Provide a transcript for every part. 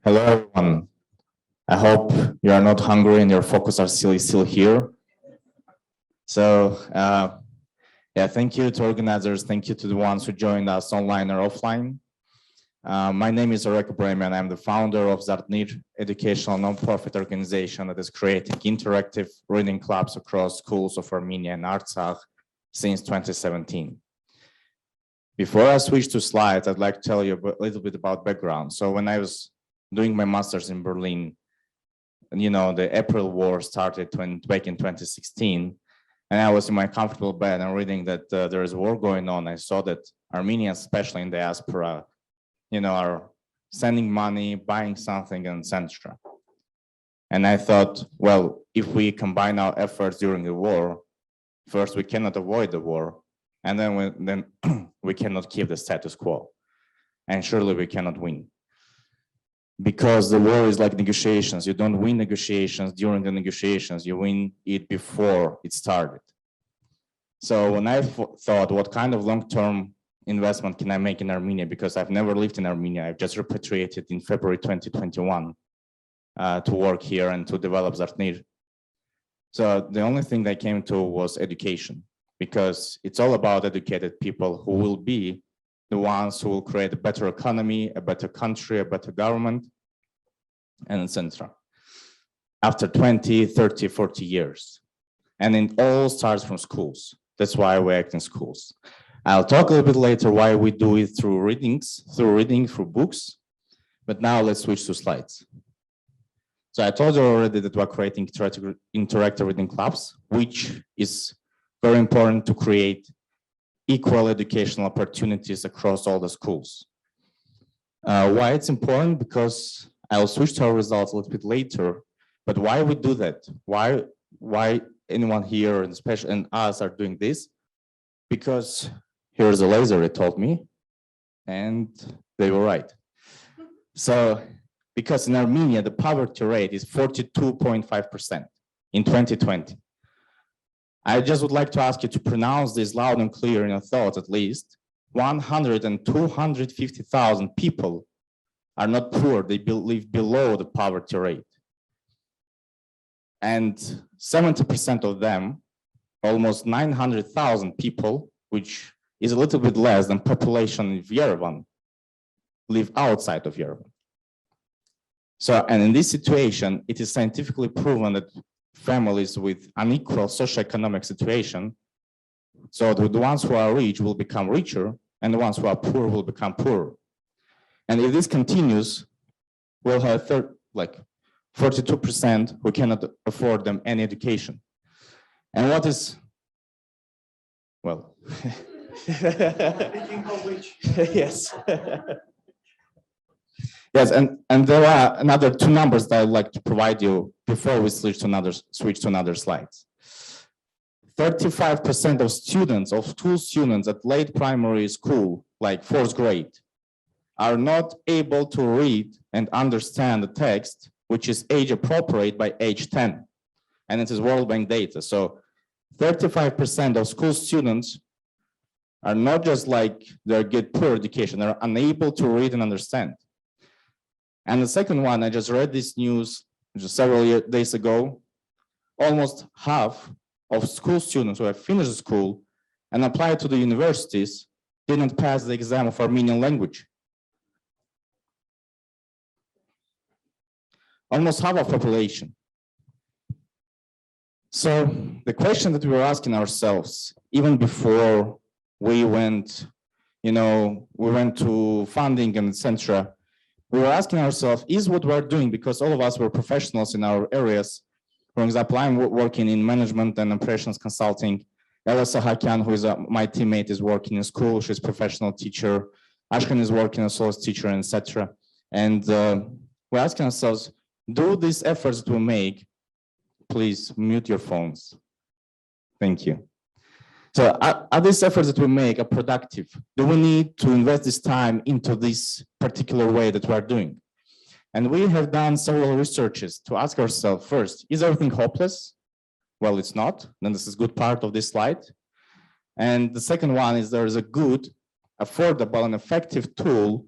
Hello, everyone. I hope you are not hungry and your focus are still here. So, yeah, thank you to organizers. Thank you to the ones who joined us online or offline. My name is Areg Abramyan. I'm the founder of Zartnir, educational nonprofit organization that is creating interactive reading clubs across schools of Armenia and Artsakh since 2017. Before I switch to slides, I'd like to tell you a little bit about background. So when I was doing my master's in Berlin, you know, the April War started back in 2016, and I was in my comfortable bed and reading that there is a war going on. I saw that Armenians, especially in diaspora, you know, are sending money, buying something, and etc. And I thought, well, if we combine our efforts during the war, first we cannot avoid the war, and then we cannot keep the status quo, and surely we cannot win. Because the war is like negotiations. You don't win negotiations during the negotiations, you win it before it started. So when I thought, what kind of long-term investment can I make in Armenia? Because I've never lived in Armenia. I've just repatriated in February 2021 to work here and to develop Zartnir. So the only thing I came to was education, because it's all about educated people who will be the ones who will create a better economy, a better country, a better government, and etc. After 20, 30, 40 years. And it all starts from schools. That's why we act in schools. I'll talk a little bit later why we do it through reading, through books. But now let's switch to slides. So I told you already that we're creating interactive reading clubs, which is very important to create equal educational opportunities across all the schools. Why it's important? Because I'll switch to our results a little bit later, but why we do that? Why anyone here, and especially and us, are doing this? Because here's a laser, it told me, and they were right. So, because in Armenia, the poverty rate is 42.5% in 2020. I just would like to ask you to pronounce this loud and clear in your thoughts, at least. 100 and 250,000 people are not poor, they live below the poverty rate. And 70% of them, almost 900,000 people, which is a little bit less than population of Yerevan, live outside of Yerevan. So, and in this situation, it is scientifically proven that families with unequal socioeconomic situation, so the ones who are rich will become richer, and the ones who are poor will become poorer. And if this continues, we'll have 42% who cannot afford them any education. And what is, well, Speaking of which, yes. Yes, and there are another two numbers that I'd like to provide you before we switch to another slides. 35% of students, of school students at late primary school, like fourth grade, are not able to read and understand the text, which is age appropriate by age 10. And it is World Bank data. So 35% of school students are not just like they get poor education, they're unable to read and understand. And the second one, I just read this news just several days ago. Almost half of school students who have finished school and applied to the universities didn't pass the exam of Armenian language. Almost half of population. So the question that we were asking ourselves, even before we went, we went to funding and etc., we were asking ourselves, is what we're doing, because all of us were professionals in our areas. For example, I'm working in management and operations consulting. Ella Sahakian, who is my teammate, is working in school. She's a professional teacher. Ashkan is working as a teacher, etc. And we're asking ourselves, do these efforts that we make, please mute your phones. Thank you. So are these efforts that we make are productive? Do we need to invest this time into this particular way that we're doing? And we have done several researches to ask ourselves first, is everything hopeless? Well, it's not. Then this is a good part of this slide. And the second one is there is a good, affordable, and effective tool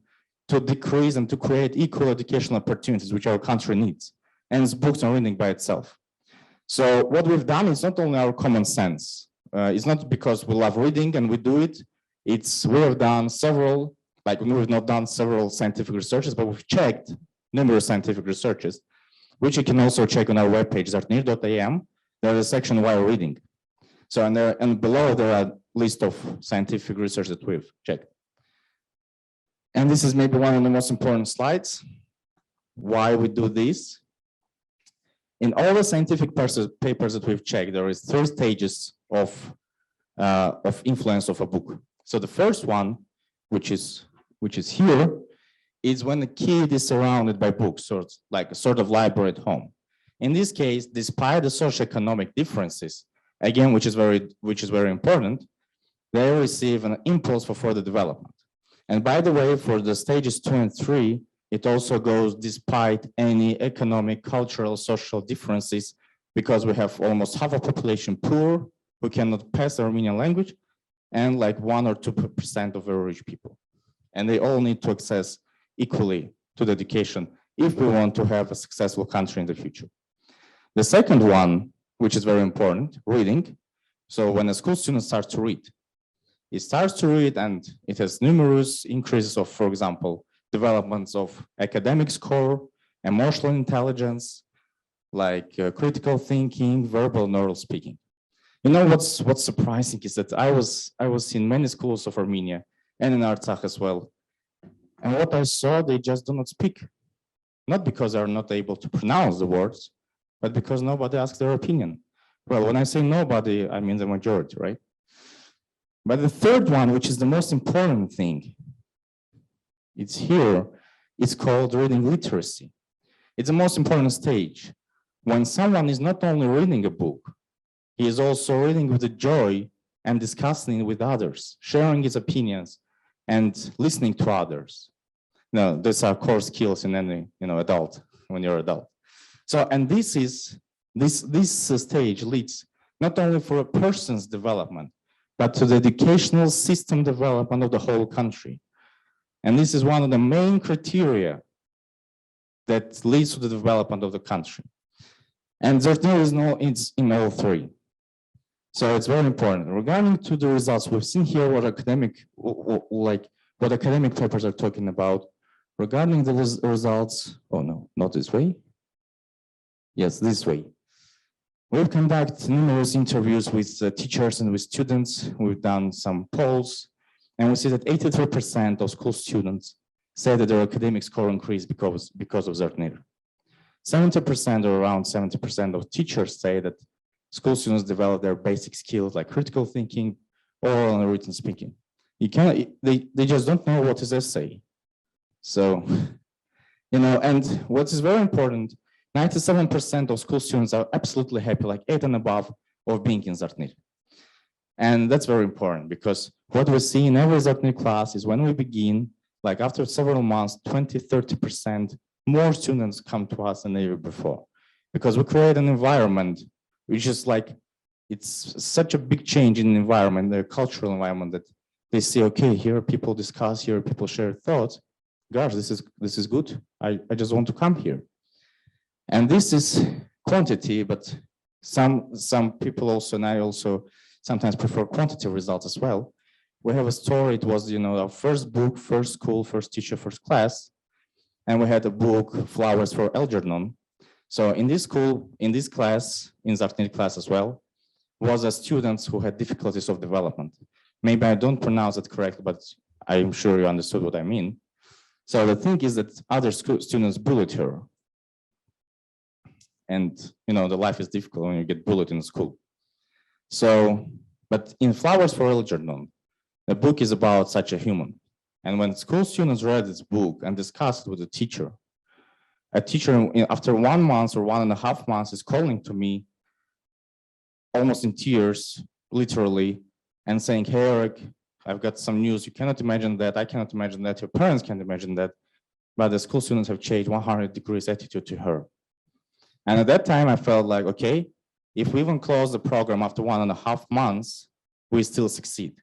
to decrease and to create equal educational opportunities, which our country needs. And it's books and reading by itself. So what we've done is not only our common sense. It's not because we love reading and we do it. We have done several, we've not done several scientific researches, but we've checked numerous scientific researches, which you can also check on our webpage, zartnir.am. There's a section why reading. So, and below there are a list of scientific research that we've checked. And this is maybe one of the most important slides, why we do this. In all the scientific papers that we've checked, there is 3 stages of influence of a book. So the first one, which is here, is when the kid is surrounded by books, like a sort of library at home. In this case, despite the socioeconomic differences, again, which is very important, they receive an impulse for further development. And by the way, for the stages 2 and 3, it also goes despite any economic, cultural, social differences, because we have almost half a population poor who cannot pass the Armenian language, and like 1 or 2% of very rich people. And they all need to access equally to the education if we want to have a successful country in the future. The second one, which is very important, reading. So when a school student starts to read, it starts to read and it has numerous increases of, for example, developments of academic score, emotional intelligence, like critical thinking, verbal and oral speaking. You know what's surprising is that I was in many schools of Armenia and in Artsakh as well. And what I saw, they just do not speak. Not because they're not able to pronounce the words, but because nobody asks their opinion. Well, when I say nobody, I mean the majority, right? But the third one, which is the most important thing, it's here, it's called reading literacy. It's the most important stage. When someone is not only reading a book, he is also reading with the joy and discussing it with others, sharing his opinions and listening to others. No, these are core skills in any adult, when you're adult. So, and this stage leads not only for a person's development, but to the educational system development of the whole country. And this is one of the main criteria that leads to the development of the country. And Zartnir is in all 3. So it's very important. Regarding to the results, we've seen here what academic papers are talking about. Regarding the results, oh no, not this way. Yes, this way. We've conducted numerous interviews with teachers and with students. We've done some polls, and we see that 83% of school students say that their academic score increased because of Zartnir. 70% or around 70% of teachers say that school students develop their basic skills like critical thinking, oral and written speaking. They just don't know what is essay. So, and what is very important, 97% of school students are absolutely happy, like 8 and above, of being in Zartnir. And that's very important because what we see in every Zartnir class is when we begin, like after several months, 20–30% more students come to us than ever before. Because we create an environment which is like, it's such a big change in the environment, the cultural environment, that they say, okay, here people discuss, here people share thoughts. Gosh, this is good. I just want to come here. And this is quantity, but some people also, and I also sometimes prefer quantity results as well. We have a story, it was, our first book, first school, first teacher, first class. And we had a book, Flowers for Algernon. So in this school, in this class, in Zartnir class as well, was a students who had difficulties of development. Maybe I don't pronounce it correctly, but I'm sure you understood what I mean. So the thing is that other students bullied her. And, the life is difficult when you get bullied in school. So, but in Flowers for Algernon, the book is about such a human. And when school students read this book and discussed it with a teacher after 1 month or 1.5 months is calling to me almost in tears, literally, and saying, hey, Areg, I've got some news. You cannot imagine that. I cannot imagine that. Your parents can't imagine that. But the school students have changed 100 degrees attitude to her. And at that time, I felt like, okay, if we even close the program after 1.5 months, we still succeed.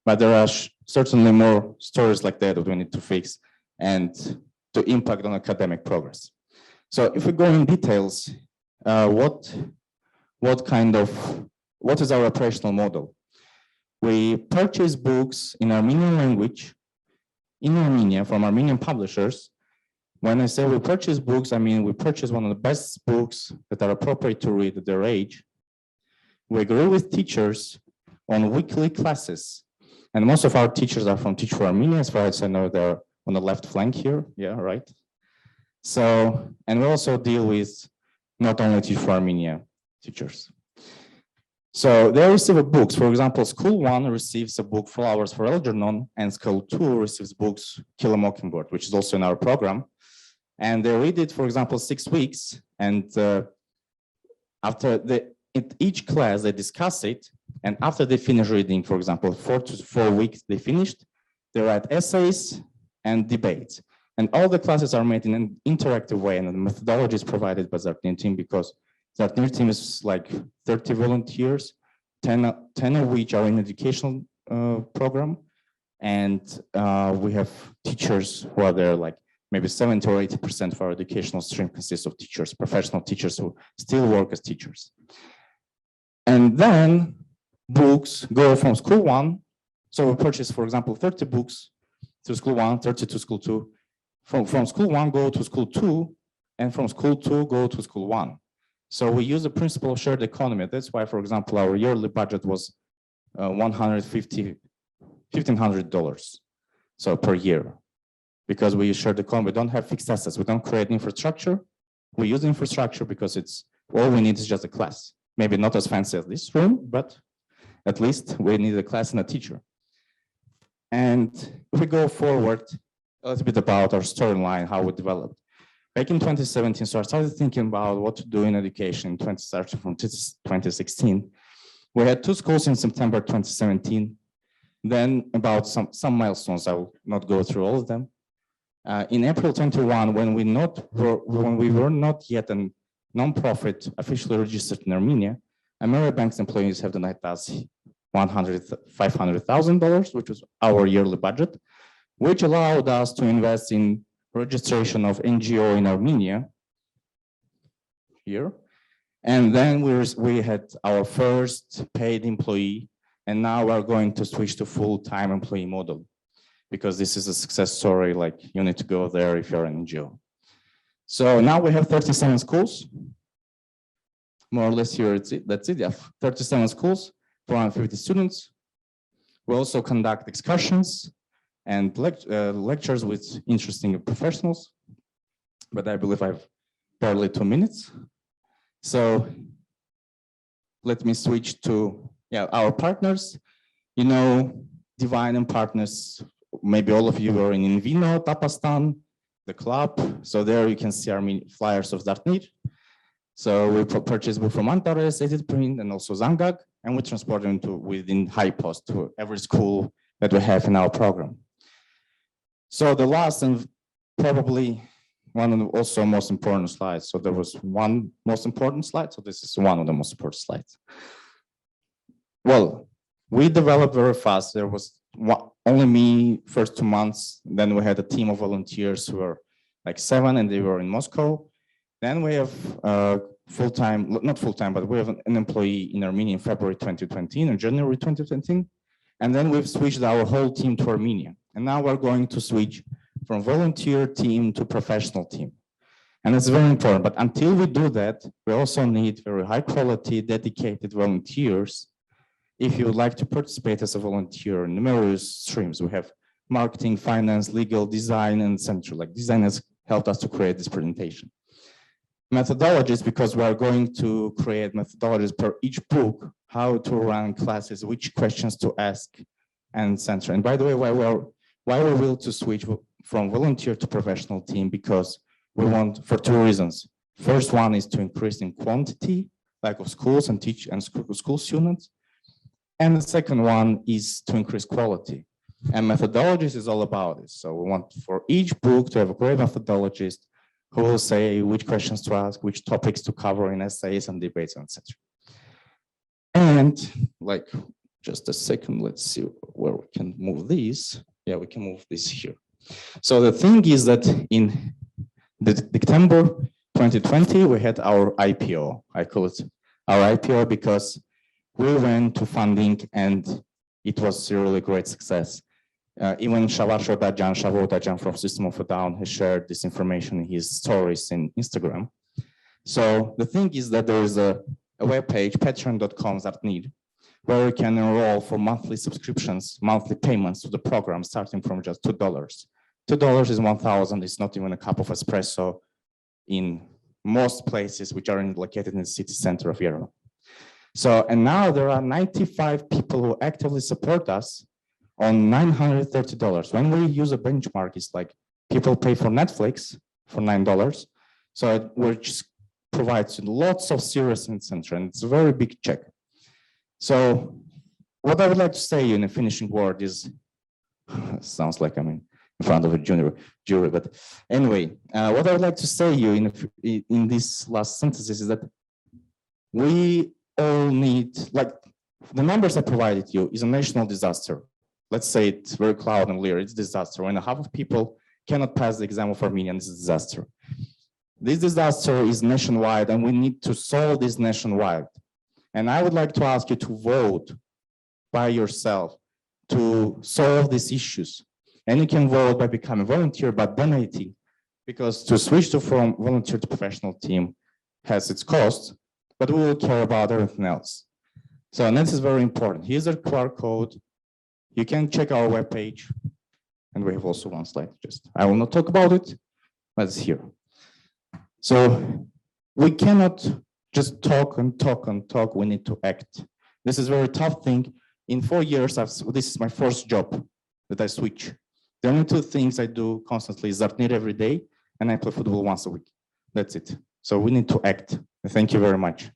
But there are certainly more stories like that we need to fix. and to impact on academic progress. So if we go in details, what is our operational model? We purchase books in Armenian language in Armenia from Armenian publishers. When I say we purchase books, I mean we purchase one of the best books that are appropriate to read at their age. We agree with teachers on weekly classes. And most of our teachers are from Teach for Armenia, as far as I know, they're on the left flank here. Yeah, right. So, and we also deal with not only Teach for Armenia teachers. So they receive books. For example, School 1 receives a book Flowers for Algernon, and School 2 receives books Kill a Mockingbird, which is also in our program. And they read it, for example, 6 weeks. And after each class, they discuss it. And after they finish reading, for example, 4 to 4 weeks, they finished, they write essays and debates. And all the classes are made in an interactive way, and the methodology is provided by Zartnir team, because Zartnir team is like 30 volunteers, 10 of which are in educational program. And we have teachers who are there, like maybe 70 or 80% of our educational stream consists of teachers, professional teachers who still work as teachers. And then books go from School 1. So we purchase, for example, 30 books to School 1, 30 to School 2. From School 1 go to School 2, and from School 2 go to School 1. So we use the principle of shared economy. That's why, for example, our yearly budget was $1,500 so per year, because we use shared economy. We don't have fixed assets. We don't create infrastructure. We use infrastructure because it's all we need is just a class. Maybe not as fancy as this room, but at least we need a class and a teacher. And if we go forward a little bit about our storyline, how we developed. Back in 2017, so I started thinking about what to do in education starting from 2016. We had 2 schools in September 2017. Then about some milestones, I will not go through all of them. In April 21, when we were not yet a non-profit officially registered in Armenia, AmeriBank's employees have denied us $500,000, which was our yearly budget, which allowed us to invest in registration of NGO in Armenia here. And then we had our first paid employee, and now we're going to switch to full-time employee model, because this is a success story. Like, you need to go there if you're an NGO. So now we have 37 schools. More or less here, that's it. Yeah, 37 schools, 450 students. We also conduct excursions and lectures with interesting professionals, but I believe I've barely 2 minutes. So let me switch to our partners. You know, Divine and partners, maybe all of you are in Invino, Tapastan, the club. So there you can see our flyers of Zartnir. So we purchase book from Antares, Edit Print, and also Zangag, and we transport them within high post to every school that we have in our program. So the last and probably one of the also most important slides. So there was one most important slide. So this is one of the most important slides. Well, we developed very fast. There was only me first 2 months. Then we had a team of volunteers who were like 7, and they were in Moscow. Then we have full-time, not full-time, but we have an employee in Armenia in February 2020 and January 2020. And then we've switched our whole team to Armenia. And now we're going to switch from volunteer team to professional team. And it's very important. But until we do that, we also need very high quality, dedicated volunteers. If you would like to participate as a volunteer in numerous streams, we have marketing, finance, legal, design, and central. Like, design has helped us to create this presentation. Methodologies, because we are going to create methodologies per each book, how to run classes, which questions to ask, and center. And by the way, why we're willing to switch from volunteer to professional team, because we want, for 2 reasons. First one is to increase in quantity, like of schools and school students. And the second one is to increase quality. And methodologies is all about it. So we want for each book to have a great methodologist who will say which questions to ask, which topics to cover in essays and debates, etc. And like, just a second, let's see where we can move these. Yeah, we can move this here. So the thing is that in December 2020, we had our IPO. I call it our IPO because we went to funding and it was a really great success. Even Shavar Shodajan from System of a Down has shared this information in his stories in Instagram. So the thing is that there is a web page, patreon.com Zartnir, where you can enroll for monthly subscriptions, monthly payments to the program starting from just $2. $2 is 1,000. It's not even a cup of espresso in most places which are located in the city center of Yerevan. So, and now there are 95 people who actively support us on $930. When we use a benchmark, it's like people pay for Netflix for $9. So it which provides lots of serious incentive, and it's a very big check. So what I would like to say in a finishing word is, sounds like I'm in front of a jury, but anyway, what I would like to say you in this last sentences is that we all need, like the numbers I provided you is a national disaster. Let's say it's very cloud and clear, it's a disaster. When half of people cannot pass the exam of Armenian, it's a disaster. This disaster is nationwide and we need to solve this nationwide. And I would like to ask you to vote by yourself to solve these issues. And you can vote by becoming a volunteer, by donating, because to switch from volunteer to professional team has its cost, but we will care about everything else. So, and this is very important. Here's a QR code. You can check our webpage. And we have also one slide. I will not talk about it, but it's here. So we cannot just talk and talk and talk. We need to act. This is a very tough thing. In 4 years, this is my first job that I switch. The only two things I do constantly is Zartnir every day, and I play football once a week. That's it. So we need to act. Thank you very much.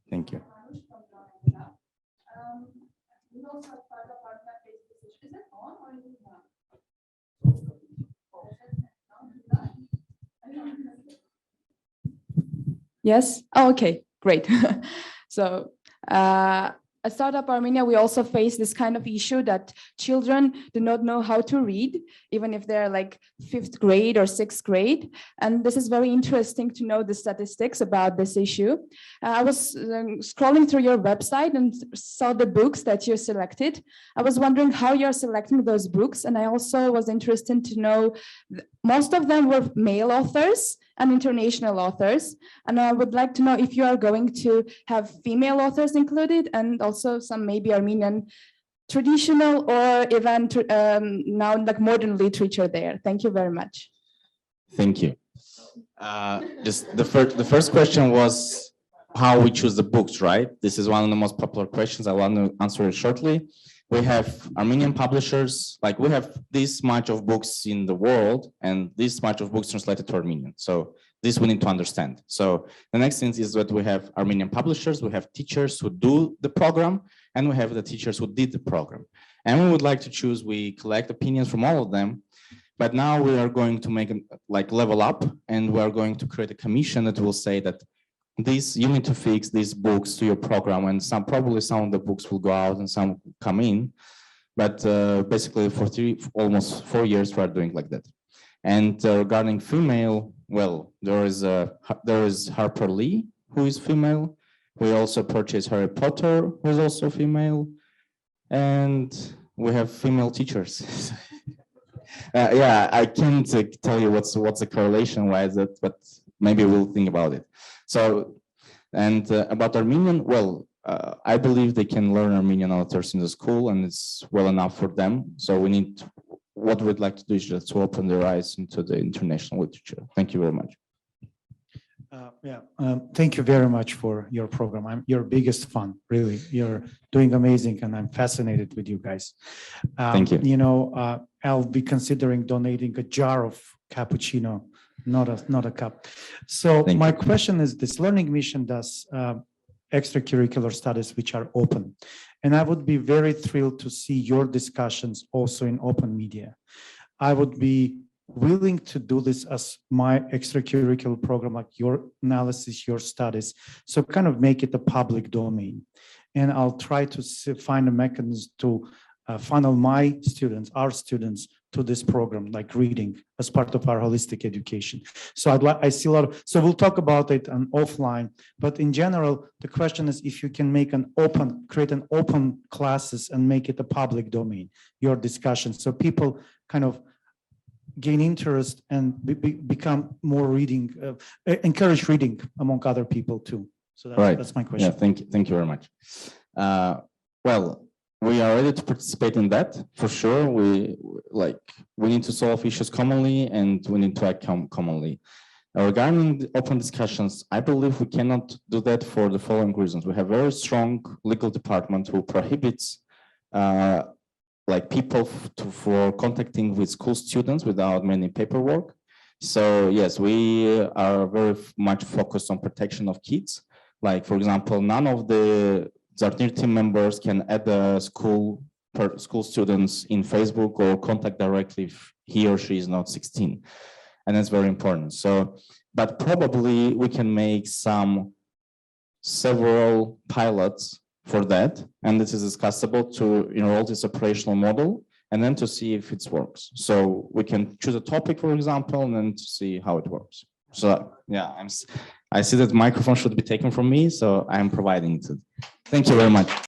Thank you. Yes? Oh, okay, great. So at Startup Armenia, we also face this kind of issue that children do not know how to read, even if they're like 5th grade or 6th grade. And this is very interesting to know the statistics about this issue. I was scrolling through your website and saw the books that you selected. I was wondering how you're selecting those books. And I also was interested to know, most of them were male authors and international authors. And I would like to know if you are going to have female authors included and also some maybe Armenian traditional or even now like modern literature there. Thank you very much. Thank you. Just the first question was how we choose the books, right? This is one of the most popular questions. I want to answer it shortly. We have Armenian publishers, like we have this much of books in the world and this much of books translated to Armenian. So this we need to understand. So the next thing is that we have Armenian publishers, we have teachers who do the program, and we have the teachers who did the program. And we would like to choose, we collect opinions from all of them, but now we are going to make like level up, and we are going to create a commission that will say that you need to fix these books to your program, and probably some of the books will go out and some come in, but basically for almost 4 years we are doing like that. And regarding female, well, there is Harper Lee, who is female. We also purchased Harry Potter, who is also female, and we have female teachers. Yeah, I can't tell you what's the correlation, why is that, but maybe we'll think about it. So, and about Armenian, well, I believe they can learn Armenian authors in the school and it's well enough for them. So we need, what we'd like to do is just to open their eyes into the international literature. Thank you very much. Thank you very much for your program. I'm your biggest fan, really. You're doing amazing and I'm fascinated with you guys. Thank you. You know, I'll be considering donating a jar of cappuccino, not a cup. So my question is, this learning mission does extracurricular studies which are open. And I would be very thrilled to see your discussions also in open media. I would be willing to do this as my extracurricular program, like your analysis, your studies, so kind of make it a public domain. And I'll try to find a mechanism to funnel my students, our students, to this program, like reading as part of our holistic education. So I see a lot of, so we'll talk about it on offline, but in general, the question is if you can make create an open classes and make it a public domain, your discussion. So people kind of gain interest and become more reading, encourage reading among other people too. So that's my question. Yeah, thank you very much. Well, we are ready to participate in that for sure. We need to solve issues commonly and we need to act commonly. Regarding the open discussions, I believe we cannot do that for the following reasons. We have very strong legal department who prohibits people for contacting with school students without many paperwork. So yes, we are very much focused on protection of kids. Like, for example, none of the Zartnir team members can add the school students in Facebook or contact directly if he or she is not 16. And that's very important. So, but probably we can make several pilots for that. And this is discussable to enroll this operational model and then to see if it works. So we can choose a topic, for example, and then to see how it works. So yeah, I see that the microphone should be taken from me, so I'm providing it. Thank you very much.